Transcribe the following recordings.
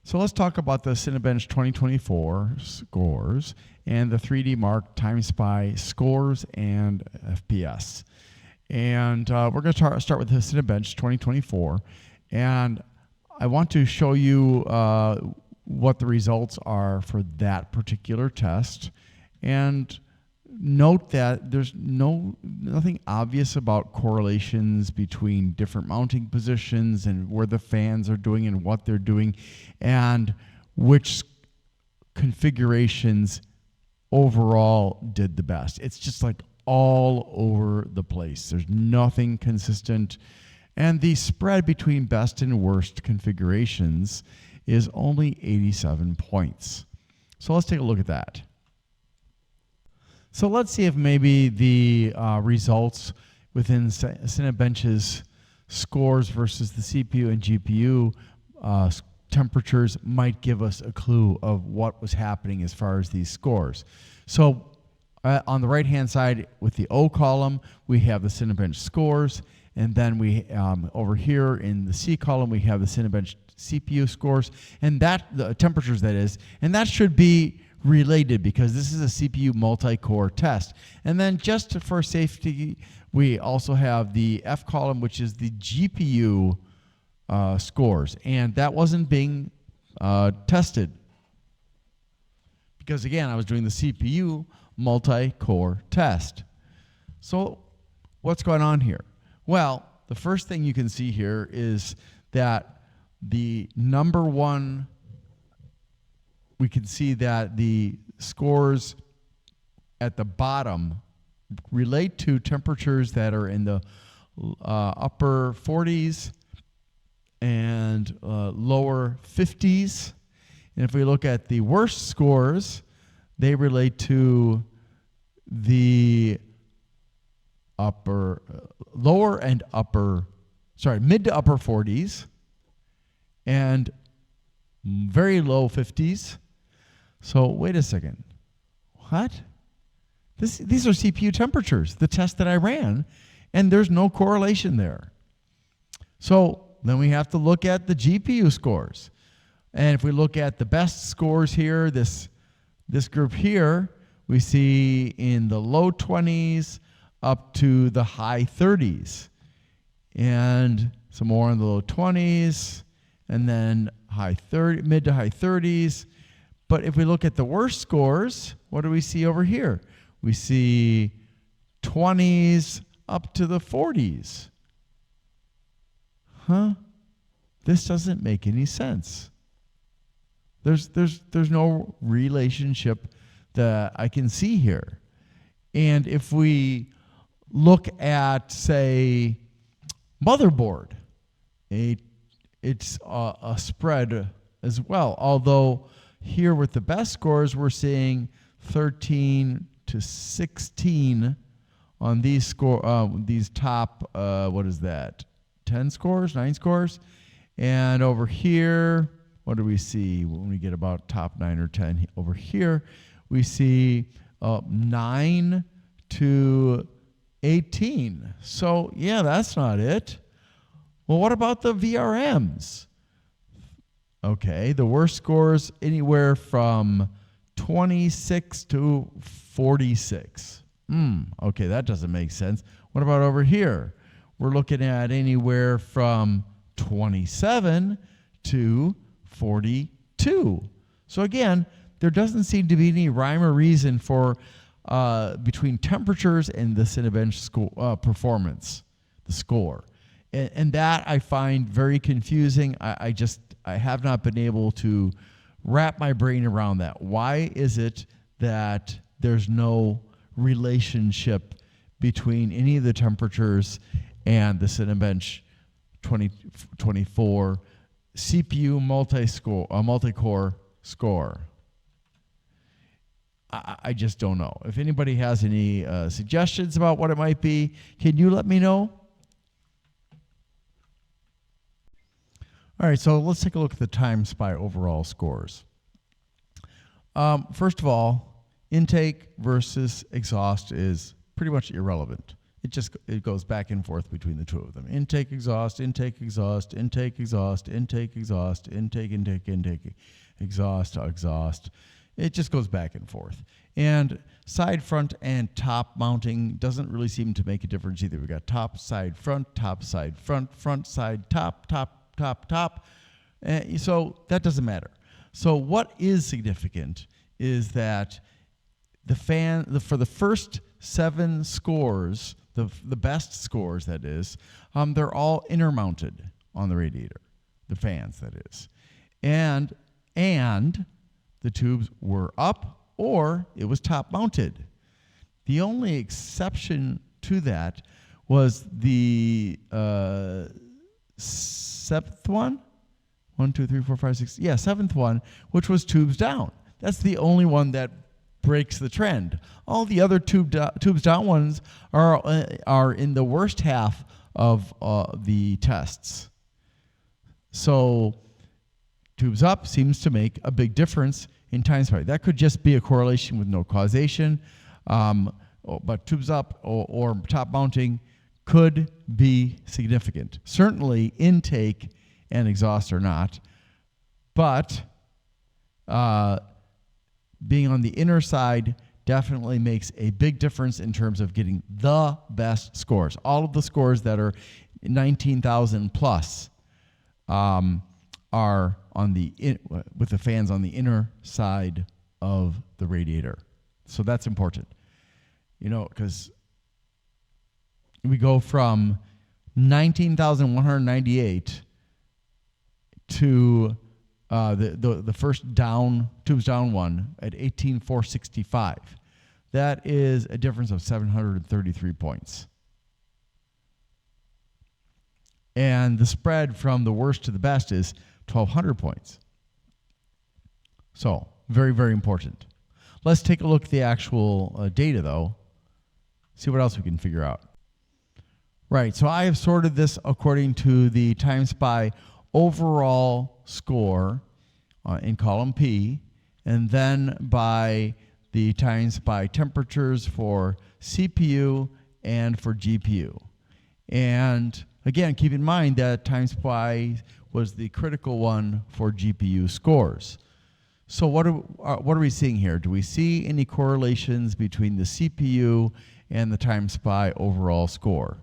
So let's talk about the Cinebench 2024 scores and the 3D Mark TimeSpy scores and FPS. And we're going to start with the Cinebench 2024. And I want to show you what the results are for that particular test. And note that there's nothing obvious about correlations between different mounting positions and where the fans are doing and what they're doing and which configurations overall did the best. It's just like all over the place. There's nothing consistent. And the spread between best and worst configurations is only 87 points. So let's take a look at that. So let's see if maybe the results within Cinebench's scores versus the CPU and GPU temperatures might give us a clue of what was happening as far as these scores. So on the right-hand side with the O column, we have the Cinebench scores, and then we over here in the C column, we have the Cinebench CPU scores, and that the temperatures that is, and that should be related because this is a CPU multi-core test. And then just for safety, we also have the F column, which is the GPU scores, and that wasn't being tested because again, I was doing the CPU multi-core test. So what's going on here? Well, the first thing you can see here is that the number one, we can see that the scores at the bottom relate to temperatures that are in the upper 40s and lower 50s. And if we look at the worst scores, they relate to the mid to upper 40s and very low 50s. So wait a second. What? These are CPU temperatures, the test that I ran, and there's no correlation there. So then we have to look at the GPU scores. And if we look at the best scores here, this group here, we see in the low 20s up to the high 30s. And some more in the low 20s, and then mid to high 30s. But if we look at the worst scores, what do we see over here? We see 20s up to the 40s. Huh? This doesn't make any sense. There's no relationship that I can see here. And if we look at, say, motherboard, it's a spread as well. Although here with the best scores, we're seeing 13 to 16 on these these top, what is that? 10 scores, 9 scores. And over here, what do we see when we get about top 9 or 10? Over here, we see 9 to 18. So yeah, that's not it. Well, what about the VRMs? Okay, the worst scores anywhere from 26 to 46. Okay, that doesn't make sense. What about over here? We're looking at anywhere from 27 to 42. So again, there doesn't seem to be any rhyme or reason for between temperatures and the Cinebench performance, the score. And that I find very confusing. I have not been able to wrap my brain around that. Why is it that there's no relationship between any of the temperatures and the Cinebench 2024 CPU multi-core score? I just don't know. If anybody has any suggestions about what it might be, can you let me know? All right, so let's take a look at the TimeSpy overall scores. First of all, intake versus exhaust is pretty much irrelevant. It goes back and forth between the two of them. Intake, exhaust, intake, exhaust, intake, exhaust, intake, exhaust, intake, intake, intake, exhaust, exhaust. It just goes back and forth. And side, front, and top mounting doesn't really seem to make a difference either. We've got top, side, front, front, side, top, top, top, top. So that doesn't matter. So what is significant is that for the first 7 scores, the best scores, that is, they're all inner mounted on the radiator, the fans, that is. And the tubes were up or it was top mounted. The only exception to that was the 7th one. 1, 2, 3, 4, 5, 6. Yeah, 7th one, which was tubes down. That's the only one that breaks the trend. All the other tubes down ones are in the worst half of the tests. So tubes up seems to make a big difference in time spy. That could just be a correlation with no causation, but tubes up or top mounting could be significant. Certainly intake and exhaust are not, but being on the inner side definitely makes a big difference in terms of getting the best scores. All of the scores that are 19,000 plus are with the fans on the inner side of the radiator. So that's important, because we go from 19,198 to the first tubes down one at 18,465. That is a difference of 733 points. And the spread from the worst to the best is 1,200 points. So very, very important. Let's take a look at the actual data, though. See what else we can figure out. Right, so I have sorted this according to the Time Spy overall score in column P, and then by the Time Spy temperatures for CPU and for GPU. And again, keep in mind that Time Spy was the critical one for GPU scores. So what are we seeing here? Do we see any correlations between the CPU and the Time Spy overall score?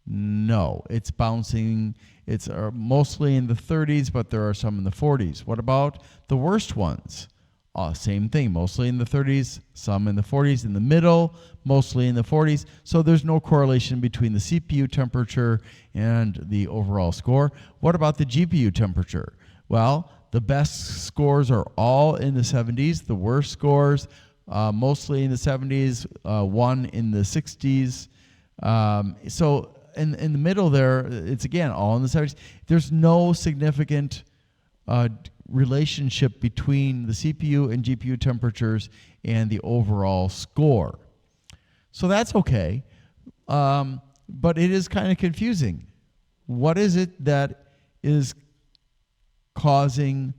No, it's bouncing. It's mostly in the 30s, but there are some in the 40s. What about the worst ones? Same thing, mostly in the 30s, some in the 40s, in the middle, mostly in the 40s. So there's no correlation between the CPU temperature and the overall score. What about the GPU temperature? Well, the best scores are all in the 70s. The worst scores, mostly in the 70s, one in the 60s. So in the middle there, it's again all in the 70s. There's no significant relationship between the CPU and GPU temperatures and the overall score. So that's okay, but it is kind of confusing. What is it that is causing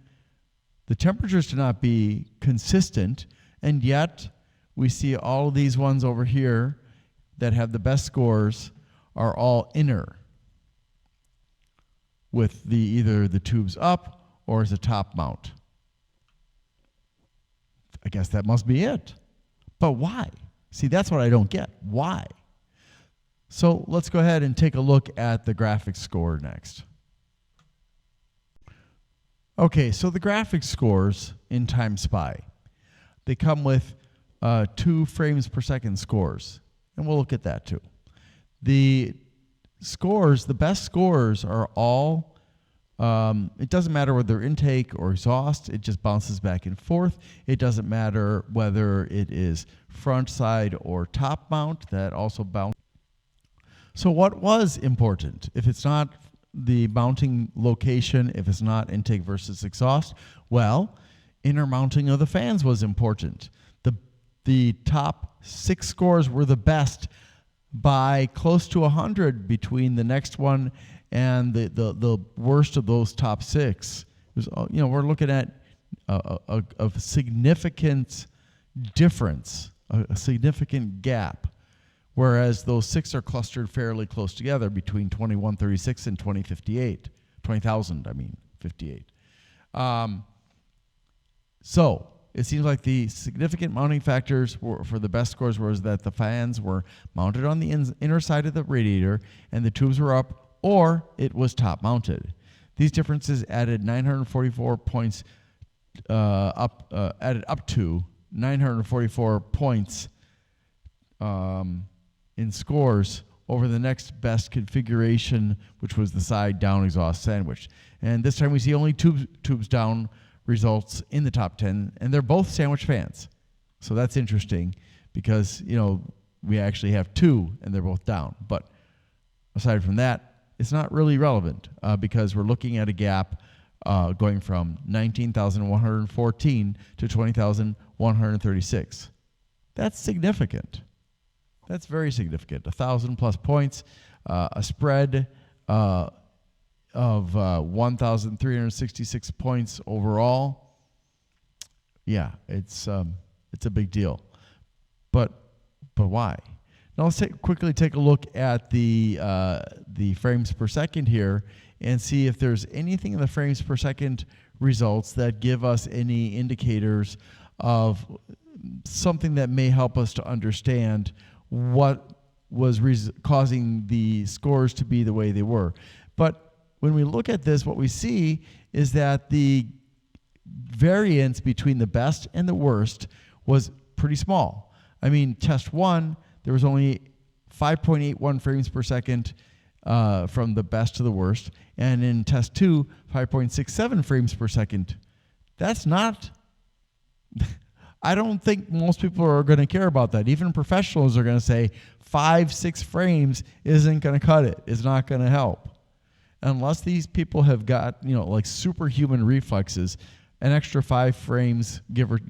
the temperatures to not be consistent, and yet we see all of these ones over here that have the best scores are all inner with either the tubes up or as a top mount? I guess that must be it. But why? See, that's what I don't get. Why? So let's go ahead and take a look at the graphics score next. Okay, so the graphics scores in Time Spy, they come with 2 frames per second scores, and we'll look at that too. The scores, the best scores are all it doesn't matter whether they're intake or exhaust, it just bounces back and forth. It doesn't matter whether it is front side or top mount, that also bounces. So what was important? If it's not the mounting location, if it's not intake versus exhaust, well, inner mounting of the fans was important. The top 6 scores were the best by close to 100 between the next one and the worst of those top 6. It was, we're looking at a significant difference, a significant gap whereas those 6 are clustered fairly close together between 2136 and 2058. 20,000, I mean, 58. So it seems like the significant mounting factors for the best scores was that the fans were mounted on the inner side of the radiator and the tubes were up, or it was top mounted. These differences added 944 points added up to 944 points in scores over the next best configuration, which was the side down exhaust sandwich. And this time we see only tubes down results in the top 10, and they're both sandwich fans. So that's interesting because, you know, we actually have 2 and they're both down. But aside from that, it's not really relevant because we're looking at a gap going from 19,114 to 20,136. That's significant. That's very significant. 1,000 plus points, a spread of 1,366 points overall. Yeah, it's a big deal. But why? Now let's quickly take a look at the frames per second here and see if there's anything in the frames per second results that give us any indicators of something that may help us to understand what was causing the scores to be the way they were. But when we look at this, what we see is that the variance between the best and the worst was pretty small. I mean, test 1, there was only 5.81 frames per second from the best to the worst. And in test 2, 5.67 frames per second. That's not... I don't think most people are going to care about that. Even professionals are going to say 5-6 frames isn't going to cut it. It's not going to help. Unless these people have got, you know, like superhuman reflexes, an extra 5 frames,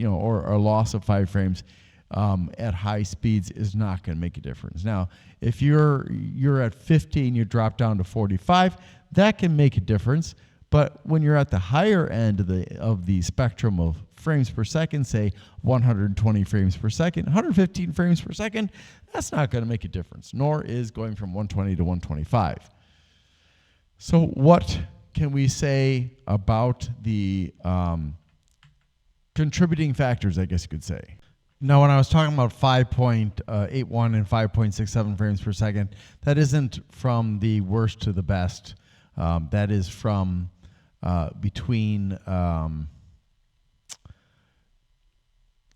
or a loss of 5 frames at high speeds is not going to make a difference. Now, if you're at 50 and you drop down to 45, that can make a difference. But when you're at the higher end of the spectrum of frames per second, say 120 frames per second, 115 frames per second, that's not going to make a difference, nor is going from 120 to 125. So what can we say about the contributing factors, I guess you could say? Now, when I was talking about 5.81 and 5.67 frames per second, that isn't from the worst to the best. That is from between,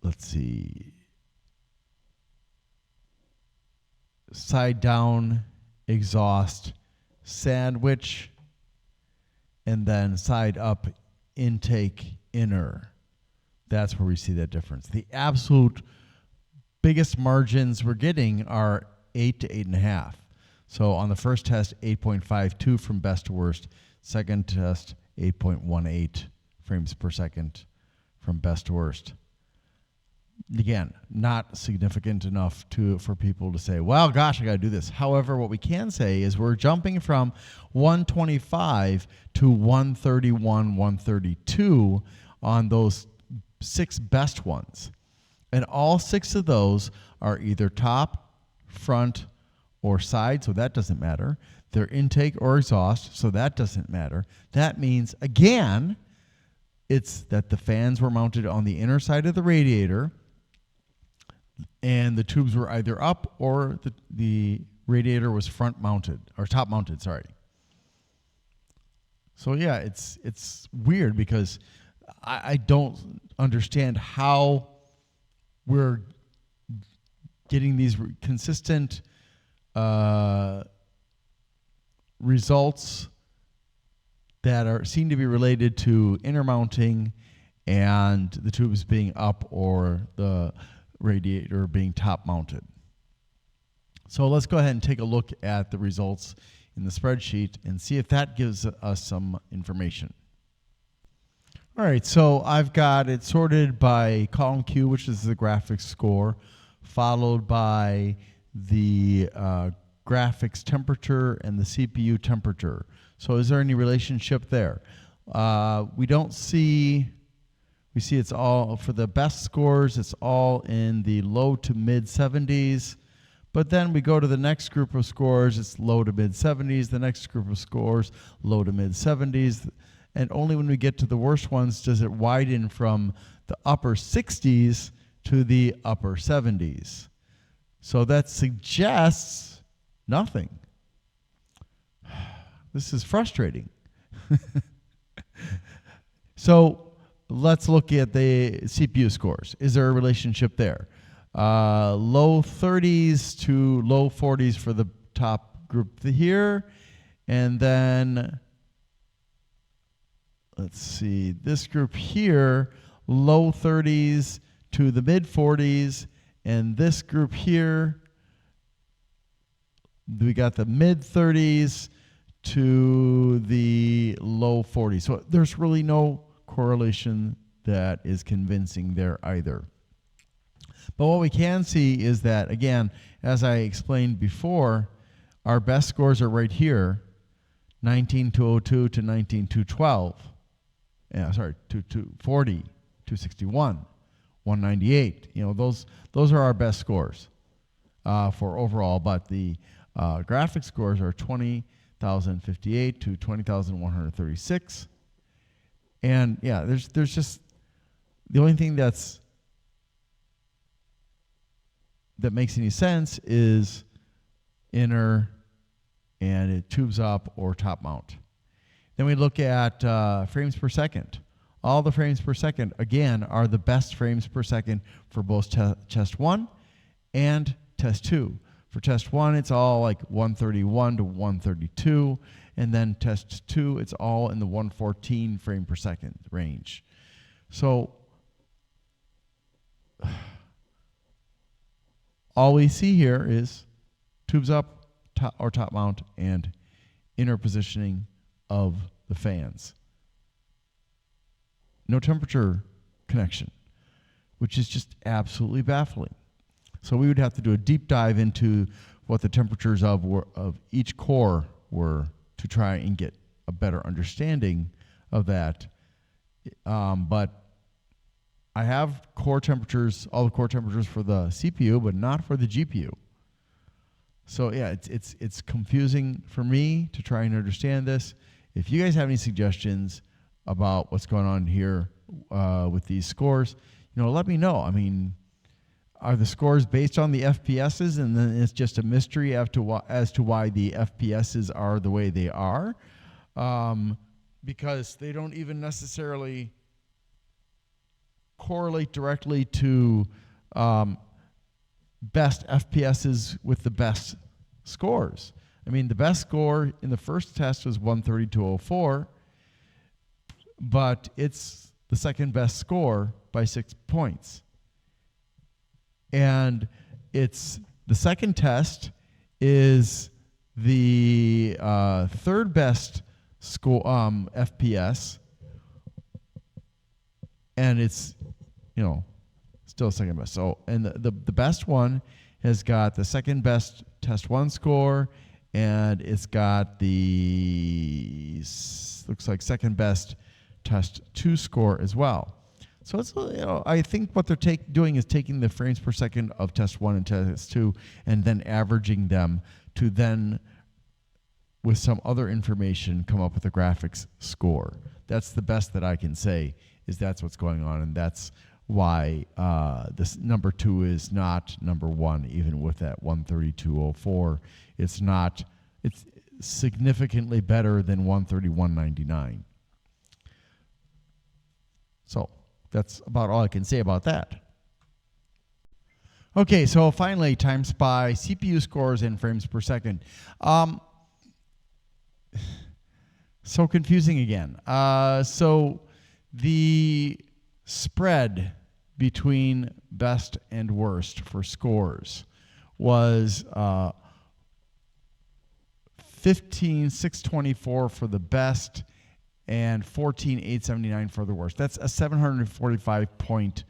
let's see, side down exhaust sandwich, and then side up intake inner. That's where we see that difference. The absolute biggest margins we're getting are 8 to 8.5. So on the first test, 8.52 from best to worst. Second test, 8.18 frames per second from best to worst. Again, not significant enough for people to say, well, gosh, I got to do this. However, what we can say is we're jumping from 125 to 131, 132 on those 6 best ones. And all 6 of those are either top, front, or side, so that doesn't matter. They're intake or exhaust, so that doesn't matter. That means, again, it's that the fans were mounted on the inner side of the radiator, and the tubes were either up or the radiator was front mounted, or top mounted, sorry. So yeah, it's weird because I don't understand how we're getting these consistent results that seem to be related to inner mounting and the tubes being up or the radiator being top mounted. So let's go ahead and take a look at the results in the spreadsheet and see if that gives us some information. All right, so I've got it sorted by column Q, which is the graphics score, followed by the graphics temperature and the CPU temperature. So is there any relationship there? We don't see, we see it's all, for the best scores, it's all in the low to mid 70s, But then we go to the next group of scores, it's low to mid 70s. The next group of scores, low to mid 70s. And only when we get to the worst ones does it widen from the upper 60s to the upper 70s. So that suggests nothing. This is frustrating. So let's look at the CPU scores. Is there a relationship there? Low 30s to low 40s for the top group here. And then, let's see, this group here, low 30s to the mid 40s. And this group here, we got the mid 30s to the low 40s. So there's really no correlation that is convincing there either. But what we can see is that, again, as I explained before, our best scores are right here, 19202 to 19212. Yeah, sorry, 240, 261, 198. You know, those are our best scores for overall, but the graphics scores are 20,058 to 20,136. And yeah, there's just the only thing that makes any sense is inner and it tubes up or top mount. Then we look at frames per second. All the frames per second, again, are the best frames per second for both test 1 and test 2. For test 1, it's all like 131 to 132. And then test 2, it's all in the 114 frame per second range. So all we see here is tubes up or top mount and inner positioning of the fans. No temperature connection, which is just absolutely baffling. So we would have to do a deep dive into what the temperatures of each core were to try and get a better understanding of that. But I have core temperatures, all the core temperatures for the CPU, but not for the GPU. So yeah, it's confusing for me to try and understand this. If you guys have any suggestions about what's going on here with these scores, you know, let me know. I mean, are the scores based on the FPSs, and then it's just a mystery as to why the FPSs are the way they are? Because they don't even necessarily correlate directly to best FPSs with the best scores. I mean, the best score in the first test was 132.04, but it's the second best score by 6 points. And it's the second test is the third best score FPS, and it's, you know, still second best. So, and the best one has got the second best test 1 score, and it's got the looks like second best test 2 score as well. So it's, you know, I think what they're doing is taking the frames per second of test 1 and test 2 and then averaging them to then, with some other information, come up with a graphics score. That's the best that I can say, is that's what's going on, and that's why this number 2 is not number 1, even with that 132.04. It's significantly better than 131.99. So that's about all I can say about that. Okay, so finally, time SPY, CPU scores and frames per second. So confusing again. So the spread between best and worst for scores was 15,624 for the best and 14,879 for the worst. That's a 745 point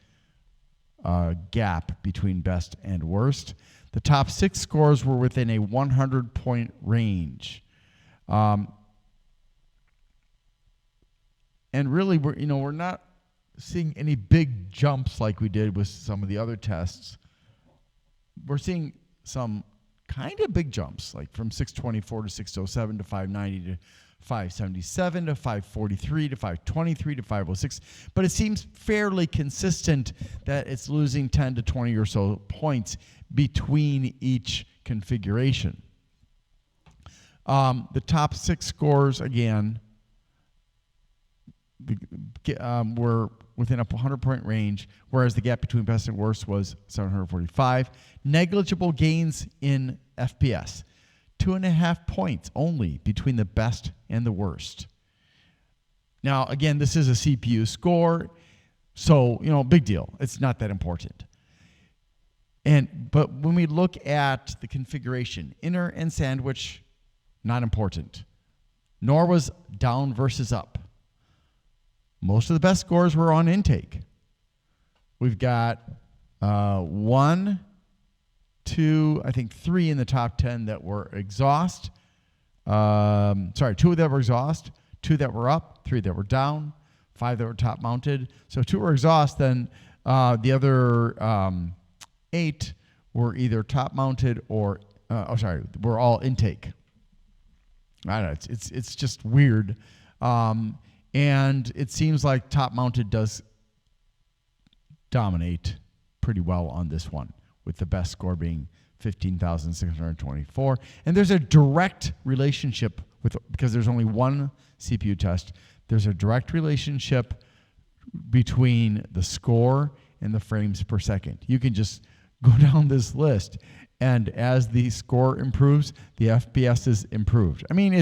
gap between best and worst. The top 6 scores were within a 100 point range. And really, we're not seeing any big jumps like we did with some of the other tests. We're seeing some kind of big jumps, like from 624 to 607 to 590 to 577 to 543 to 523 to 506. But it seems fairly consistent that it's losing 10 to 20 or so points between each configuration. The top 6 scores, again, were within a 100-point range, whereas the gap between best and worst was 745. Negligible gains in FPS. 2.5 points only between the best and the worst. Now, again, this is a CPU score, so, big deal. It's not that important. But when we look at the configuration, inner and sandwich, not important. Nor was down versus up. Most of the best scores were on intake. We've got 1, 2, I think 3 in the top 10 that were exhaust. 2 that were exhaust, 2 that were up, 3 that were down, 5 that were top mounted. So 2 were exhaust, then the other 8 were either top mounted or were all intake. I don't know, it's just weird. And it seems like top mounted does dominate pretty well on this one, with the best score being 15,624. And there's a direct relationship because there's only one CPU test, there's a direct relationship between the score and the frames per second. You can just go down this list, and as the score improves, the FPS is improved. I mean,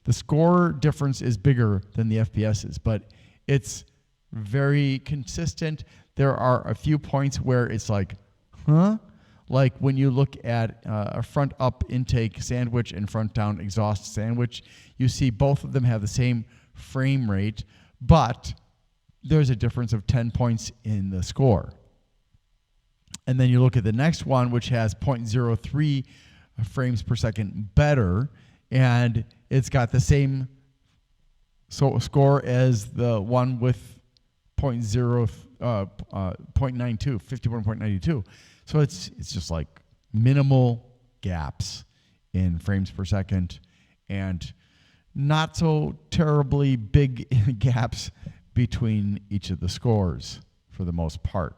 the score difference is bigger than the FPSs, but it's very consistent. There are a few points where it's like, huh? Like when you look at a front up intake sandwich and front down exhaust sandwich, you see both of them have the same frame rate, but there's a difference of 10 points in the score. And then you look at the next one, which has 0.03 frames per second better, and it's got the same score as the one with 51.92. So it's just like minimal gaps in frames per second and not so terribly big gaps between each of the scores for the most part.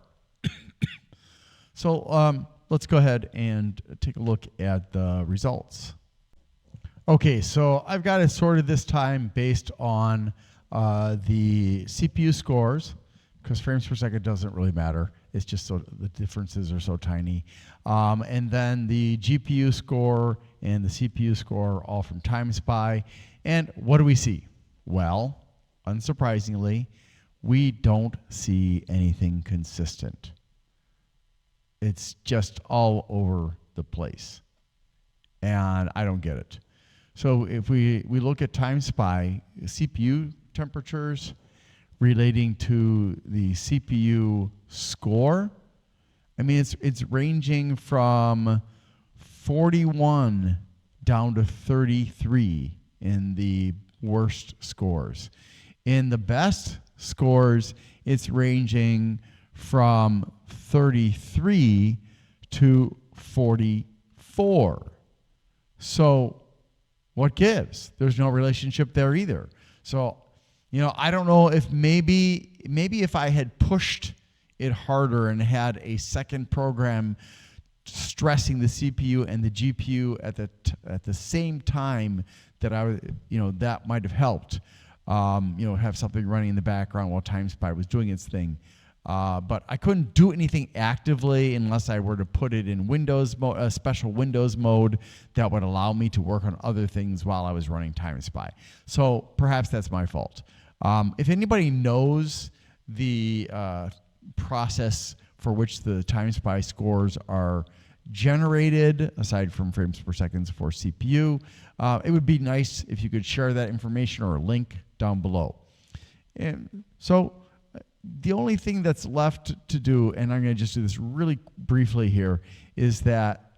So let's go ahead and take a look at the results. Okay, so I've got it sorted this time based on the CPU scores, because frames per second doesn't really matter. It's just so the differences are so tiny. And then the GPU score and the CPU score all from TimeSpy. And what do we see? Well, unsurprisingly, we don't see anything consistent. It's just all over the place. And I don't get it. So if we look at TimeSpy, CPU temperatures relating to the CPU score, I mean, it's ranging from 41 down to 33 in the worst scores. In the best scores, it's ranging from 33 to 44. So what gives? There's no relationship there either. So, I don't know if maybe if I had pushed it harder and had a second program stressing the CPU and the GPU at the same time, that that might have helped. Have something running in the background while TimeSpy was doing its thing. But I couldn't do anything actively unless I were to put it in Windows mode, a special Windows mode that would allow me to work on other things while I was running TimeSpy. So perhaps that's my fault. If anybody knows the process for which the TimeSpy scores are generated, aside from frames per second for CPU, it would be nice if you could share that information or a link down below. And so the only thing that's left to do, and I'm going to just do this really briefly here, is that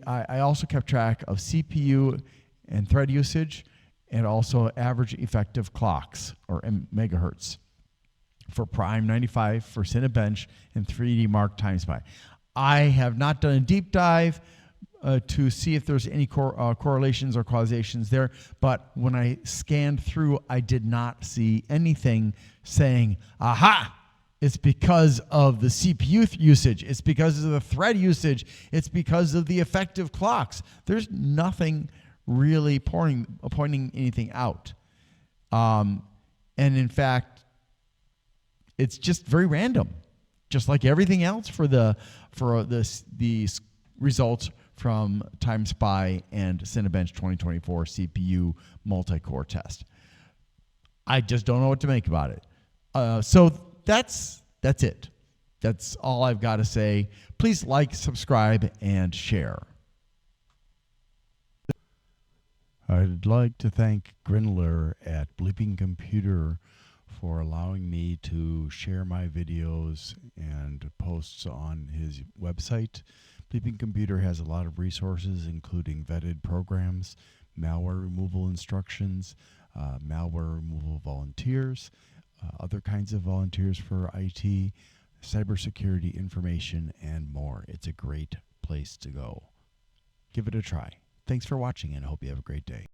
I also kept track of CPU and thread usage, and also average effective clocks, or megahertz, for Prime 95, for Cinebench, and 3D Mark TimeSpy. I have not done a deep dive to see if there's any correlations or causations there. But when I scanned through, I did not see anything saying, aha, it's because of the CPU usage. It's because of the thread usage. It's because of the effective clocks. There's nothing really pointing anything out. And in fact, it's just very random, just like everything else for the results from Time Spy and Cinebench 2024 CPU multi-core test. I just don't know what to make about it. So that's it. That's all I've got to say. Please like, subscribe, and share. I'd like to thank Grindler at Bleeping Computer for allowing me to share my videos and posts on his website. Bleeping Computer has a lot of resources, including vetted programs, malware removal instructions, malware removal volunteers, other kinds of volunteers for IT, cybersecurity information, and more. It's a great place to go. Give it a try. Thanks for watching, and I hope you have a great day.